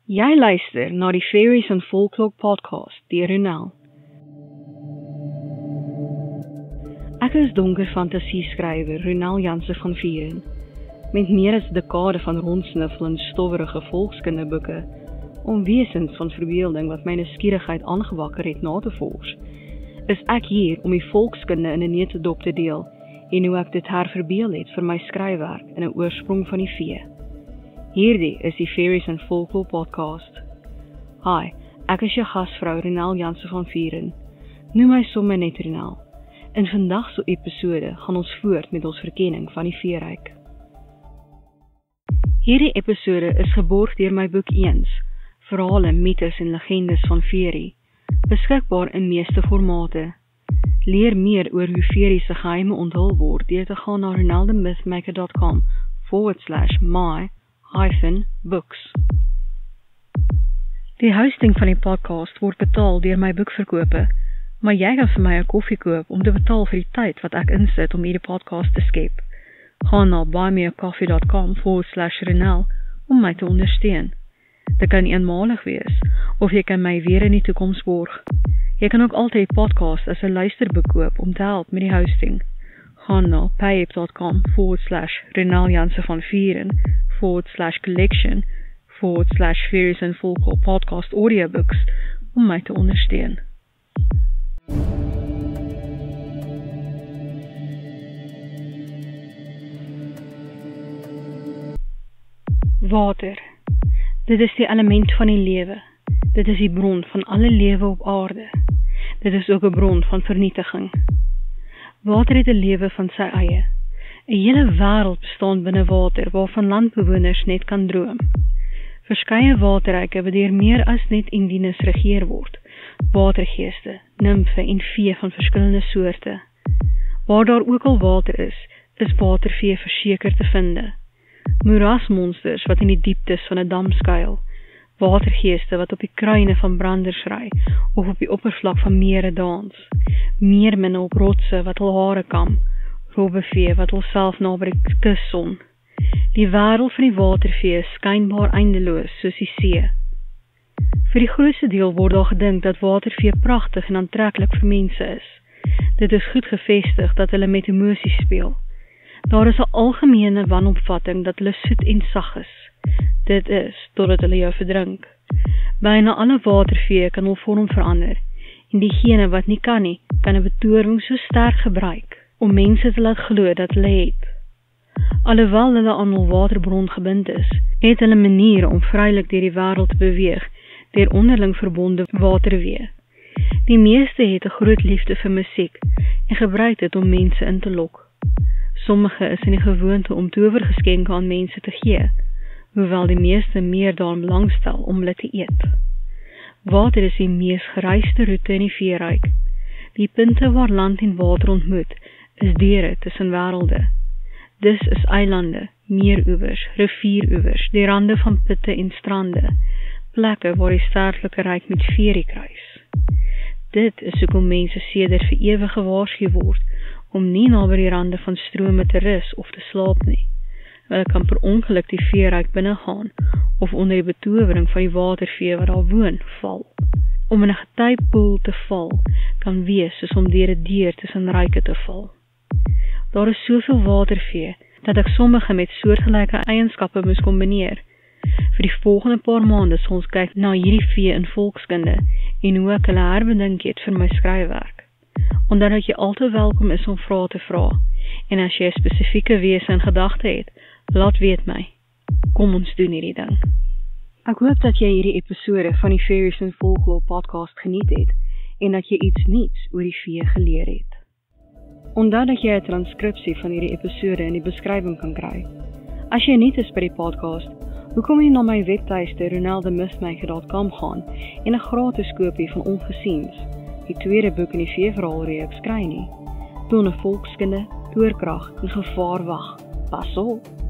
Jy luister na die Fairies and Folklore podcast deur Ronel. Ek is donker fantasieskrywer Ronel Janse van Vieren. Met meer as 'n dekade van rondsniffel in stowwerige volkskinderboeke, om wesens van verbeelding wat my nuuskierigheid aangewakker het na te vors, is ek hier om die volkskunde in 'n neutedop te deel en hoe ek dit herverbeel het vir my skryfwerk in 'n oorsprong van die vee. Hierdie is die Fairies and Folklore podcast. Hi, ek is jou gasvrou Ronel Janse van Vieren. Noem my sommer net Ronel. In vandag se episode gaan ons voort met ons verkenning van die veeryk. Hierdie episode is geborg deur my boek Eens, Verhale, Mythes en Legendes van Veerie, beskikbaar in meeste formate. Leer meer oor hoe Veerie se geheime onthul word deur te gaan na ronelthemythmaker.com/my-books. Die hosting van die podcast word betaal deur my boekverkope, maar jy kan vir my 'n koffie koop om te betaal vir die tyd wat ek insit om hierdie podcast te skep. Gaan na buymeacoffee.com/Ronel om my te ondersteun. Dit kan eenmalig wees, of jy kan my weer in die toekoms borg. Jy kan ook altyd die podcast as 'n luisterboek koop om te help met die hosting. Gaan na payup.com/Ronel Janse van Vieren/collection/Fairies and Folklore podcast audiobooks om my te ondersteun. Water. Dit is die element van die lewe. Dit is die bron van alle lewe op aarde. Dit is ook 'n bron van vernietiging. Water het 'n lewe van sy eie. 'n Hele wêreld bestaan binne water waarvan landbewoners net kan droom. Verskeie waterryke wat deur meer as net indienes regeer word. Watergeeste, nimfe en vee van verskillende soorte. Waar daar ook al water is watervee verseker te vind. Moerasmonsters wat in die dieptes van 'n dam skuil. Watergeeste wat op die kruine van branders ry of op die oppervlak van mere dans. Meerminne op rotse wat hul hare kam. Robbevee wat hulself naby die kus son. Die wêreld van die watervee is skynbaar eindeloos soos die see. Vir die grootste deel word daar gedink dat watervee pragtig en aantreklik vir mense is. Dit is goed gevestig dat hulle met emosies speel. Daar is 'n algemene wanopvatting dat hulle soet en sag is. Dit is totdat hulle jou verdrink. Byna alle watervee kan hul vorm verander, en diegene wat nie kan nie, kan 'n betoring so sterk gebruik om mense te laat glo dat hulle het. Alhoewel hulle aan hul waterbron gebind is, het hulle maniere om vrylik deur die wêreld te beweeg deur onderling verbonde waterwee. Die meeste het 'n groot liefde vir musiek en gebruik dit om mense in te lok. Sommige is in die gewoonte om towergeskenke aan mense te gee, hoewel die meeste meer daarin belangstel om hulle te eet. Water is die mees gereisde roete in die veeryk. Die punte waar land en water ontmoet, is deure tussen wêrelde. Dis is eilande, meeroewers, rivieroewers, die rande van putte en strande, plekke waar die sterflike ryk met Veerie kruis. Dit is hoekom mense sedert vir ewig gewaarsku word om nie naby die rande van strome te rus of te slaap nie. Hulle kan per ongeluk die veeryk binnegaan of onder die betowering van die watervee wat daar woon, val. Om in 'n getypoel te val kan wees soos om deur 'n deur tussen ryke te val. Daar is soveel watervee dat ek sommige met soortgelyke eienskappe moes kombineer. Vir die volgende paar maande sal ons kyk na hierdie vee in volkskunde en hoe ek hulle herbedink het vir my skryfwerk. Omdat jy altyd welkom is om vrae te vra, en as jy 'n spesifieke wese in gedagte het, laat weet my. Kom ons doen hierdie ding. Ek hoop dat jy hierdie episode van die Fairies and Folklore podcast geniet het, en dat jy iets nuuts oor die vee geleer het. Onthou dat jy 'n transkripsie van hierdie episode in die beskrywing kan kry. As jy nuut is by die podcast, hoekom jy na my webtuiste ronelthemythmaker.com gaan en 'n gratis kopie van Ongesiens, die tweede boek in die veeverhaalreeks kry nie. Toe 'n volkskunde, toorkrag en gevaar wag. Pas op!